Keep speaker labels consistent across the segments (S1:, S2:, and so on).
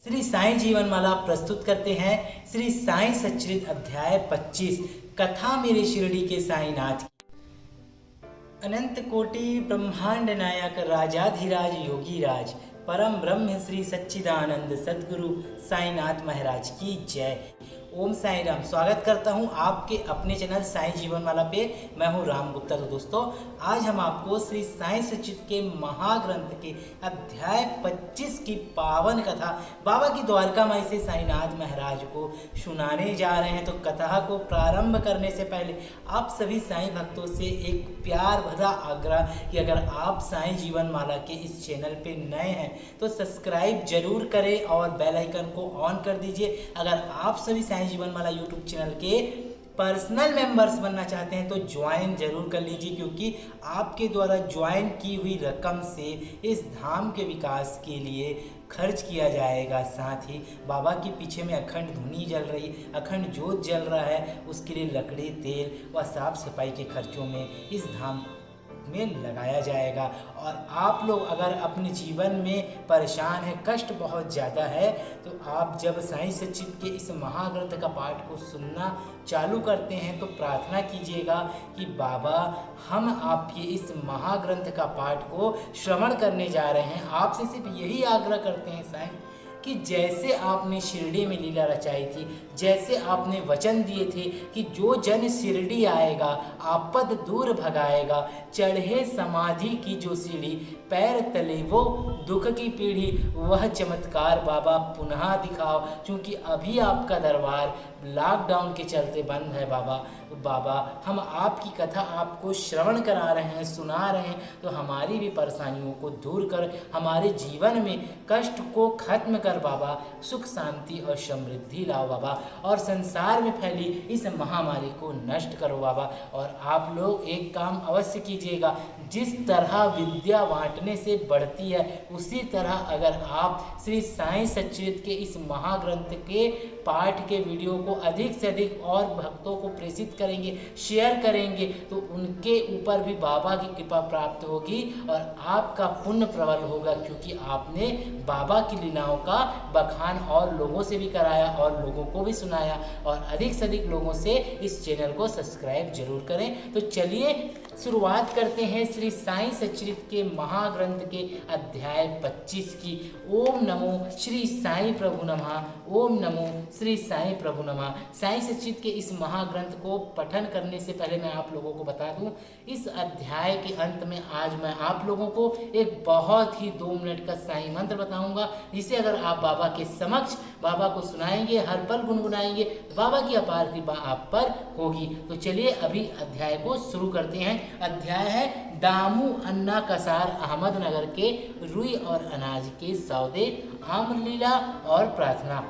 S1: श्री साईं जीवन माला प्रस्तुत करते हैं श्री साईं सच्चरित अध्याय 25 कथा मेरे शिरडी के साईनाथ की। अनंत कोटि ब्रह्मांड नायक राजाधिराज योगी राज परम ब्रह्म श्री सच्चिदानंद सद्गुरु साईनाथ महाराज की जय। ओम साई राम। स्वागत करता हूं आपके अपने चैनल साईं जीवन माला पे। मैं हूं राम गुप्ता। तो दोस्तों, आज हम आपको श्री साईं सच्चित के महाग्रंथ के अध्याय 25 की पावन कथा बाबा की द्वारका माई से साईनाथ महाराज को सुनाने जा रहे हैं। तो कथा को प्रारंभ करने से पहले आप सभी साईं भक्तों से एक प्यार भरा आग्रह कि अगर आप साईं जीवन माला के इस चैनल पे नए हैं तो सब्सक्राइब जरूर करें और बेल आइकन को ऑन कर दीजिए। अगर आप सभी साईं जीवन माला यूट्यूब चैनल के पर्सनल मेंबर्स बनना चाहते हैं तो ज्वाइन जरूर कर लीजिए, क्योंकि आपके द्वारा ज्वाइन की हुई रकम से इस धाम के विकास के लिए खर्च किया जाएगा। साथ ही बाबा के पीछे में अखंड धुनी जल रही, अखंड जोत जल रहा है, उसके लिए लकड़ी, तेल व साफ सफाई के खर्चों में इस धाम में लगाया जाएगा। और आप लोग अगर अपने जीवन में परेशान है, कष्ट बहुत ज़्यादा है, तो आप जब साईं सच्चित के इस महाग्रंथ का पाठ को सुनना चालू करते हैं तो प्रार्थना कीजिएगा कि बाबा, हम आपके इस महाग्रंथ का पाठ को श्रवण करने जा रहे हैं। आपसे सिर्फ यही आग्रह करते हैं साईं कि जैसे आपने शिरडी में लीला रचाई थी, जैसे आपने वचन दिए थे कि जो जन शिरडी आएगा आपद दूर भगाएगा, चढ़े समाधि की जो सीढ़ी, पैर तले वो दुख की पीढ़ी, वह चमत्कार बाबा पुनः दिखाओ। क्योंकि अभी आपका दरबार लॉकडाउन के चलते बंद है बाबा, हम आपकी कथा आपको श्रवण करा रहे हैं, सुना रहे हैं, तो हमारी भी परेशानियों को दूर कर, हमारे जीवन में कष्ट को खत्म कर बाबा, सुख शांति और समृद्धि लाओ बाबा, और संसार में फैली इस महामारी को नष्ट करो बाबा। और आप लोग एक काम अवश्य कीजिएगा, जिस तरह विद्या बांटने से बढ़ती है, उसी तरह अगर आप श्री साईं सच्चित के इस महाग्रंथ के पाठ के वीडियो को अधिक से अधिक और भक्तों को प्रेषित करेंगे, शेयर करेंगे, तो उनके ऊपर भी बाबा की कृपा प्राप्त होगी और आपका पुण्य प्रबल होगा, क्योंकि आपने बाबा की लीलाओं का बखान और लोगों से भी कराया और लोगों को भी सुनाया। और अधिक से अधिक लोगों से इस चैनल को सब्सक्राइब जरूर करें। तो चलिए शुरुआत करते हैं श्री साईं सच्चित के महाग्रंथ के अध्याय 25 की। ओम नमो श्री साईं प्रभु नमः। ओम नमो श्री साईं प्रभु नमः। साईं सच्चित के इस महाग्रंथ को पठन करने से पहले मैं आप लोगों को बता दूं, इस अध्याय के अंत में आज मैं आप लोगों को एक बहुत ही 2 मिनट का साईं मंत्र बताऊंगा, जिसे अगर आप बाबा के समक्ष बाबा को सुनाएंगे, हर पल गुनगुनाएंगे, बाबा की अपार कृपा आप पर होगी। तो चलिए अभी अध्याय को शुरू करते हैं। अध्याय है दामू अन्ना कसार अहमदनगर के रुई और अनाज के सौदे, आम्रलीला और प्रार्थना।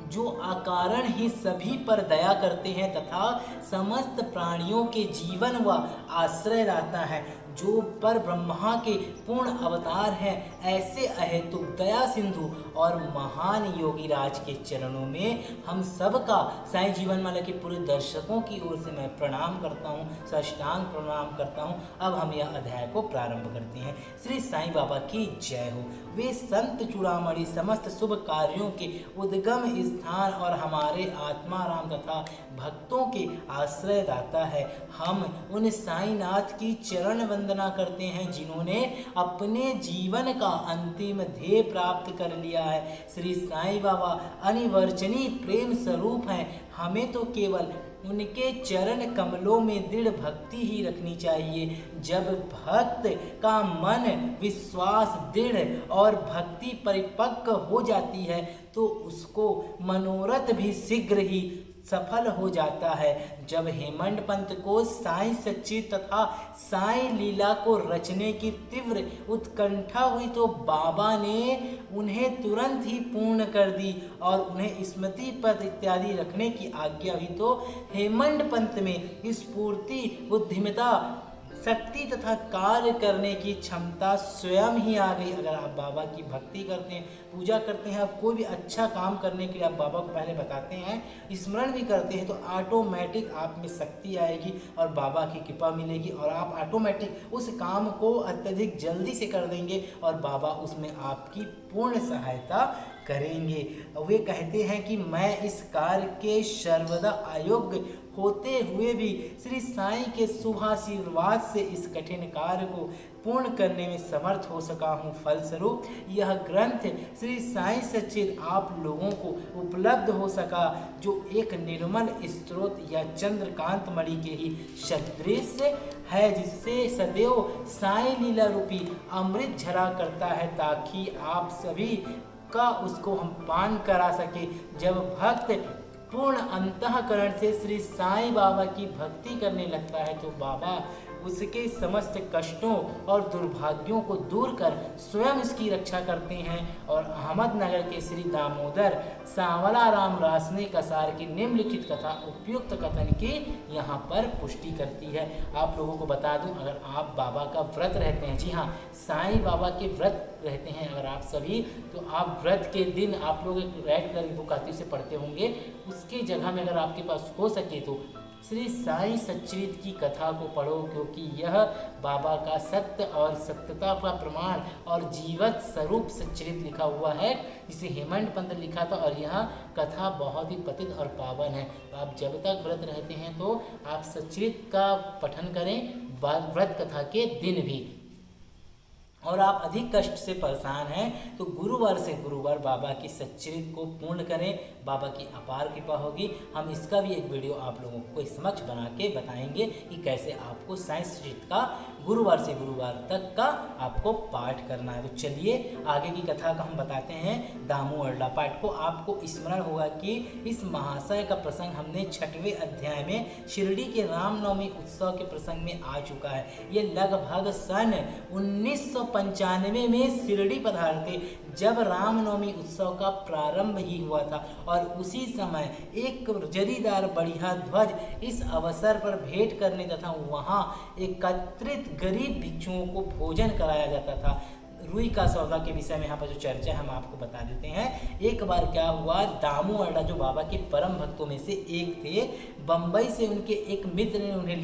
S1: जो अकारण ही सभी पर दया करते हैं तथा समस्त प्राणियों के जीवन व आश्रय रहता है, जो पर ब्रह्मा के पूर्ण अवतार हैं, ऐसे अहेतुक दया सिंधु और महान योगी राज के चरणों में हम सबका साईं जीवन माला के पूरे दर्शकों की ओर से मैं प्रणाम करता हूँ, साष्टांग प्रणाम करता हूँ। अब हम यह अध्याय को प्रारंभ करते हैं। श्री साईं बाबा की जय हो। वे संत चूड़ामणि समस्त शुभ कार्यों के उद्गम स्थान और हमारे आत्माराम तथा भक्तों के आश्रय दाता है। हम उन साईनाथ की चरण वंदना करते हैं जिन्होंने अपने जीवन का अंतिम ध्येय प्राप्त कर लिया है। श्री साईं बाबा अनिवर्चनीय प्रेम स्वरूप हैं। हमें तो केवल उनके चरण कमलों में दृढ़ भक्ति ही रखनी चाहिए। जब भक्त का मन विश्वास दृढ़ और भक्ति परिपक्व हो जाती है तो उसको मनोरथ भी शीघ्र ही सफल हो जाता है। जब हेमंत पंत को साईं सच्चित तथा साईं लीला को रचने की तीव्र उत्कंठा हुई तो बाबा ने उन्हें तुरंत ही पूर्ण कर दी और उन्हें स्मृति पद इत्यादि रखने की आज्ञा हुई। तो हेमंत पंत में स्फूर्ति, बुद्धिमता, शक्ति तथा कार्य करने की क्षमता स्वयं ही आ गई। अगर आप बाबा की भक्ति करते हैं, पूजा करते हैं, आप कोई भी अच्छा काम करने के लिए आप बाबा को पहले बताते हैं, स्मरण भी करते हैं, तो ऑटोमेटिक आप में शक्ति आएगी और बाबा की कृपा मिलेगी और आप ऑटोमेटिक उस काम को अत्यधिक जल्दी से कर देंगे और बाबा उसमें आपकी पूर्ण सहायता करेंगे। वे कहते हैं कि मैं इस कार्य के सर्वदा अयोग्य होते हुए भी श्री साईं के शुभ आशीर्वाद से इस कठिन कार्य को पूर्ण करने में समर्थ हो सका हूँ। फलस्वरूप यह ग्रंथ श्री साईं सच्चिद आप लोगों को उपलब्ध हो सका, जो एक निर्मल स्रोत या चंद्रकांत मणि के ही सदृश है, जिससे सदैव साईं लीला रूपी अमृत झरा करता है, ताकि आप सभी का उसको हम पान करा सके। जब भक्त पूर्ण अंतःकरण से श्री साईं बाबा की भक्ति करने लगता है तो बाबा उसके समस्त कष्टों और दुर्भाग्यों को दूर कर स्वयं इसकी रक्षा करते हैं। और अहमदनगर के श्री दामोदर सांवला राम रासने कसार की निम्नलिखित कथा उपयुक्त कथन की यहाँ पर पुष्टि करती है। आप लोगों को बता दूं, अगर आप बाबा का व्रत रहते हैं, जी हाँ, साईं बाबा के व्रत रहते हैं अगर आप सभी, तो आप व्रत के दिन आप लोग एक रेड कलर की बुक आती है उसे पढ़ते होंगे, उसकी जगह में अगर आपके पास हो सके तो श्री साईं सच्चिद की कथा को पढ़ो, क्योंकि यह बाबा का सत्य और सत्यता का प्रमाण और जीवत स्वरूप सच्चिद लिखा हुआ है, जिसे हेमंत पंत लिखा था। और यह कथा बहुत ही पतित और पावन है। तो आप जब तक व्रत रहते हैं तो आप सच्चिद का पठन करें व्रत कथा के दिन भी। और आप अधिक कष्ट से परेशान हैं तो गुरुवार से गुरुवार बाबा की सच्चिद को पूर्ण करें, बाबा की अपार कृपा होगी। हम इसका भी एक वीडियो आप लोगों को समक्ष बना के बताएंगे कि कैसे आपको साईं सच्चिद का गुरुवार से गुरुवार तक का आपको पाठ करना है। तो चलिए आगे की कथा का हम बताते हैं। दामू अरला पाठ को आपको स्मरण होगा कि इस महाशय का प्रसंग हमने 6वें अध्याय में शिरडी के रामनवमी उत्सव के प्रसंग में आ चुका है। ये लगभग सन 1995 में शिरडी पधारते जब रामनवमी उत्सव का प्रारंभ ही हुआ था, और उसी समय एक जरीदार बढ़िया ध्वज इस अवसर पर भेंट करने तथा वहाँ एकत्रित गरीब भिक्षुओं को भोजन कराया जाता था। रुई का सौदा के विषय में यहाँ पर जो चर्चा है हम आपको बता देते हैं। एक बार क्या हुआ, दामू अरला जो बाबा के परम भक्तों में से एक थे, बम्बई से उनके एक मित्र ने उन्हें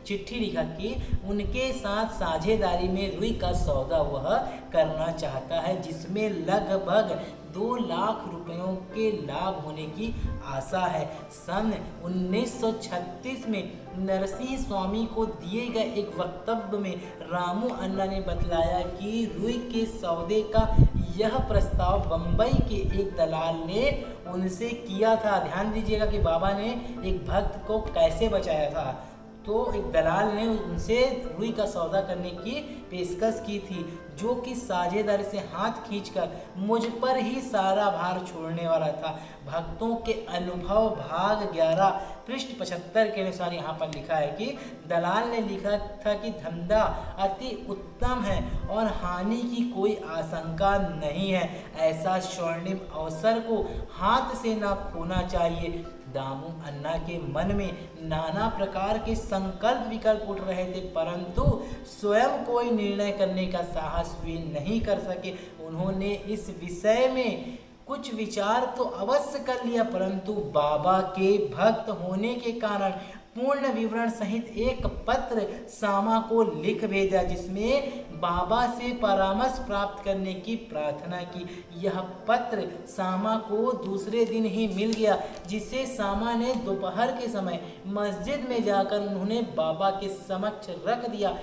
S1: चिट्ठी लिखा कि उनके साथ साझेदारी में रुई का सौदा वह करना चाहता है, जिसमें लगभग 2 लाख रुपयों के लाभ होने की आशा है। सन 1936 में नरसिंह स्वामी को दिए गए एक वक्तव्य में रामू अन्ना ने बतलाया कि रुई के सौदे का यह प्रस्ताव बम्बई के एक दलाल ने उनसे किया था। ध्यान दीजिएगा कि बाबा ने एक भक्त को कैसे बचाया था। तो एक दलाल ने उनसे रुई का सौदा करने की पेशकश की थी, जो कि साझेदारी से हाथ खींचकर मुझ पर ही सारा भार छोड़ने वाला था। भक्तों के अनुभव भाग 11 पृष्ठ 75 के अनुसार यहाँ पर लिखा है कि दलाल ने लिखा था कि धंधा अति उत्तम है और हानि की कोई आशंका नहीं है। ऐसा स्वर्णिम अवसर को हाथ से न खोना चाहिए। दामू अन्ना के मन में नाना प्रकार के संकल्प विकल्प उठ रहे थे, परंतु स्वयं कोई निर्णय करने का साहस वे नहीं कर सके। उन्होंने इस विषय में कुछ विचार तो अवश्य कर लिया, परंतु बाबा के भक्त होने के कारण पूर्ण विवरण सहित एक पत्र सामा को लिख भेजा, जिसमें बाबा से परामर्श प्राप्त करने की प्रार्थना की। यह पत्र सामा को दूसरे दिन ही मिल गया, जिसे सामा ने दोपहर के समय मस्जिद में जाकर उन्होंने बाबा के समक्ष रख दिया।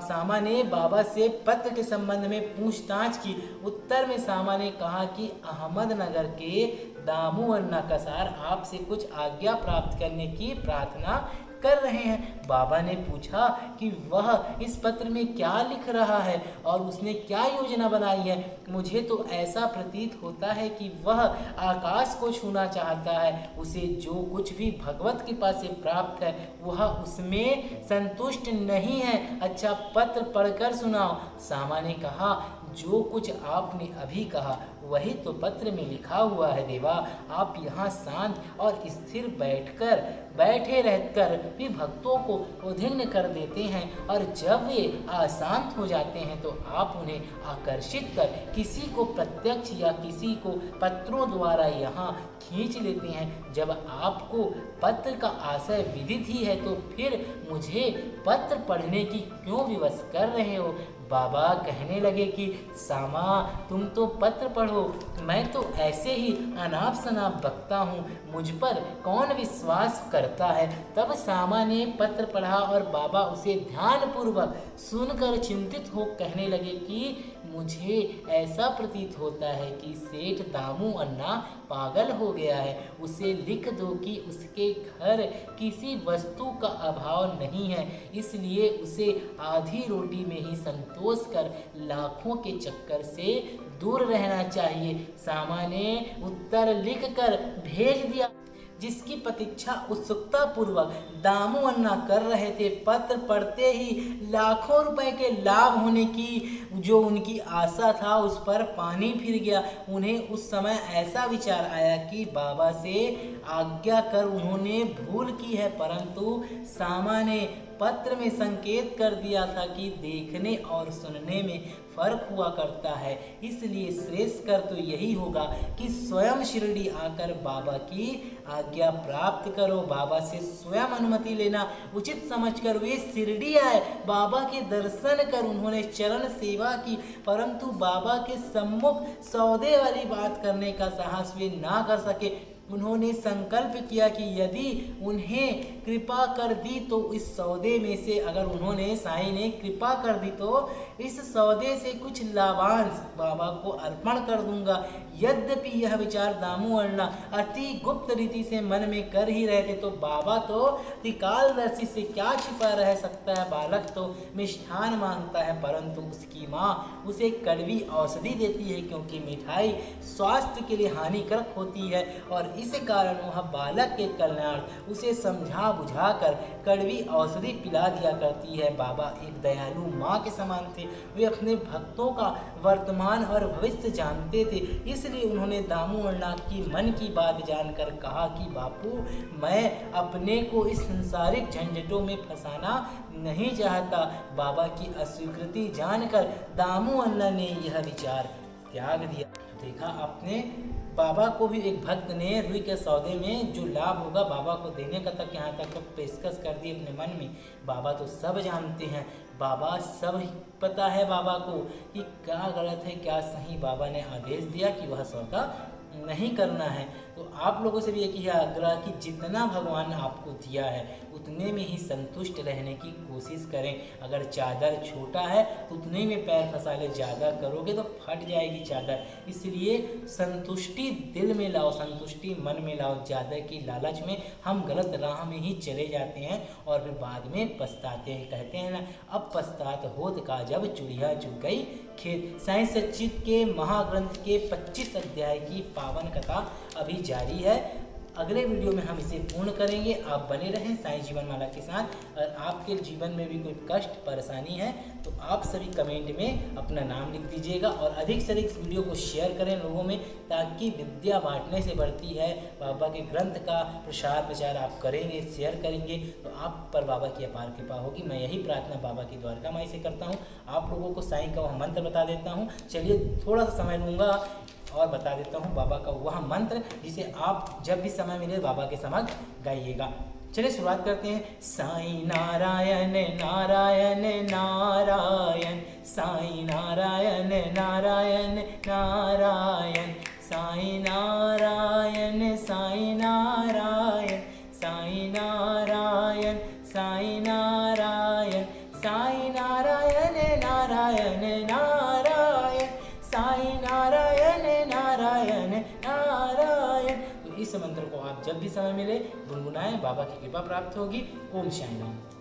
S1: सामा ने बाबा से पत्र के संबंध में पूछताछ की। उत्तर में सामा ने कहा कि अहमदनगर के दामू अन्ना कसार आपसे कुछ आज्ञा प्राप्त करने की प्रार्थना कर रहे हैं। बाबा ने पूछा कि वह इस पत्र में क्या लिख रहा है और उसने क्या योजना बनाई है। मुझे तो ऐसा प्रतीत होता है कि वह आकाश को छूना चाहता है। उसे जो कुछ भी भगवत कृपा से प्राप्त है वह उसमें संतुष्ट नहीं है। अच्छा, पत्र पढ़कर सुनाओ। सामा ने कहा, जो कुछ आपने अभी कहा वही तो पत्र में लिखा हुआ है देवा। आप यहाँ शांत और स्थिर बैठे रहकर भी भक्तों को उद्विग्न कर देते हैं, और जब वे अशांत हो जाते हैं तो आप उन्हें आकर्षित कर किसी को प्रत्यक्ष या किसी को पत्रों द्वारा यहाँ खींच लेते हैं। जब आपको पत्र का आशय विदित ही है तो फिर मुझे पत्र पढ़ने की क्यों विवश कर रहे हो। बाबा कहने लगे कि सामा तुम तो पत्र पढ़ो, मैं तो ऐसे ही अनाप शनाप बकता हूँ, मुझ पर कौन विश्वास करता है। तब सामा ने पत्र पढ़ा और बाबा उसे ध्यानपूर्वक सुनकर चिंतित हो कहने लगे कि मुझे ऐसा प्रतीत होता है कि सेठ दामू अन्ना पागल हो गया है। उसे लिख दो कि उसके घर किसी वस्तु का अभाव नहीं है, इसलिए उसे आधी रोटी में ही संतोष कर लाखों के चक्कर से दूर रहना चाहिए। सामा ने उत्तर लिखकर भेज दिया, जिसकी प्रतीक्षा उत्सुकता पूर्वक दामू अन्ना कर रहे थे। पत्र पढ़ते ही लाखों रुपए के लाभ होने की जो उनकी आशा था उस पर पानी फिर गया। उन्हें उस समय ऐसा विचार आया कि बाबा से आज्ञा कर उन्होंने भूल की है, परंतु सामा ने पत्र में संकेत कर दिया था कि देखने और सुनने में फर्क हुआ करता है, इसलिए श्रेष्ठ कर तो यही होगा कि स्वयं शिरडी आकर बाबा की आज्ञा प्राप्त करो। बाबा से स्वयं अनुमति लेना उचित समझकर वे शिरडी आए। बाबा के दर्शन कर उन्होंने चरण सेवा की, परंतु बाबा के सम्मुख सौदे वाली बात करने का साहस वे ना कर सके। उन्होंने संकल्प किया कि यदि उन्हें कृपा कर दी तो इस सौदे में से, अगर उन्होंने साईं ने कृपा कर दी तो इस सौदे से कुछ लाभांश बाबा को अर्पण कर दूंगा। यद्यपि यह विचार दामू अन्ना अति गुप्त रीति से मन में कर ही रहे थे, तो बाबा तो त्रिकालदर्शी से क्या छिपा रह सकता है। बालक तो मिष्ठान मांगता है, परंतु उसकी माँ उसे कड़वी औषधि देती है, क्योंकि मिठाई स्वास्थ्य के लिए हानिकारक होती है और इस कारण वह बालक के कल्याण उसे समझा बुझाकर कड़वी औषधि पिला दिया करती है। बाबा एक दयालु माँ के समान थे। वे अपने भक्तों का वर्तमान और भविष्य जानते थे, इसलिए उन्होंने दामू अन्ना की मन की बात जानकर कहा कि बापू, मैं अपने को इस संसारिक झंझटों में फंसाना नहीं चाहता। बाबा की अस्वीकृति जानकर दामू अन्ना ने यह विचार त्याग दिया। देखा आपने, बाबा को भी एक भक्त ने रुई के सौदे में जो लाभ होगा बाबा को देने का तक यहाँ तक पेशकश कर दी अपने मन में। बाबा तो सब जानते हैं, बाबा सब पता है बाबा को कि क्या गलत है क्या सही। बाबा ने आदेश दिया कि वह सौदा नहीं करना है। तो आप लोगों से भी एक ही आग्रह कि जितना भगवान आपको दिया है उतने में ही संतुष्ट रहने की कोशिश करें। अगर चादर छोटा है तो उतने में पैर फंसा ले, ज़्यादा करोगे तो फट जाएगी चादर। इसलिए संतुष्टि दिल में लाओ, संतुष्टि मन में लाओ। ज़्यादा की लालच में हम गलत राह में ही चले जाते हैं और फिर बाद में पछताते हैं। कहते हैं ना, अब पछतात होत का जब चुड़िया चुग गई खेत। साईं सच्चिद के महाग्रंथ के 25 अध्याय की पावन कथा अभी जारी है। अगले वीडियो में हम इसे पूर्ण करेंगे। आप बने रहें साईं जीवन माला के साथ। और आपके जीवन में भी कोई कष्ट परेशानी है तो आप सभी कमेंट में अपना नाम लिख दीजिएगा और अधिक से अधिक इस वीडियो को शेयर करें लोगों में, ताकि विद्या बांटने से बढ़ती है। बाबा के ग्रंथ का प्रसार प्रचार आप करेंगे, शेयर करेंगे तो आप पर बाबा की अपार कृपा होगी। मैं यही प्रार्थना बाबा की द्वारका माई से करता हूँ। आप लोगों को साईं का वह मंत्र बता देता हूँ। चलिए थोड़ा सा समय लूँगा और बता देता हूँ बाबा का वह मंत्र, जिसे आप जब भी समय मिले बाबा के समक्ष गाइएगा। चलिए शुरुआत करते हैं। साईं नारायण नारायण नारायण, साईं नारायण नारायण नारायण, साईं नारायण साईं नारायण, साईं नारायण साईं नारायण, साईं नारायण नारायण नारायण, साईं नारायण नारायण नारायण। तो इस मंत्र को आप जब भी समय मिले गुनगुनाएं, बाबा की कृपा प्राप्त होगी। ओम शांति।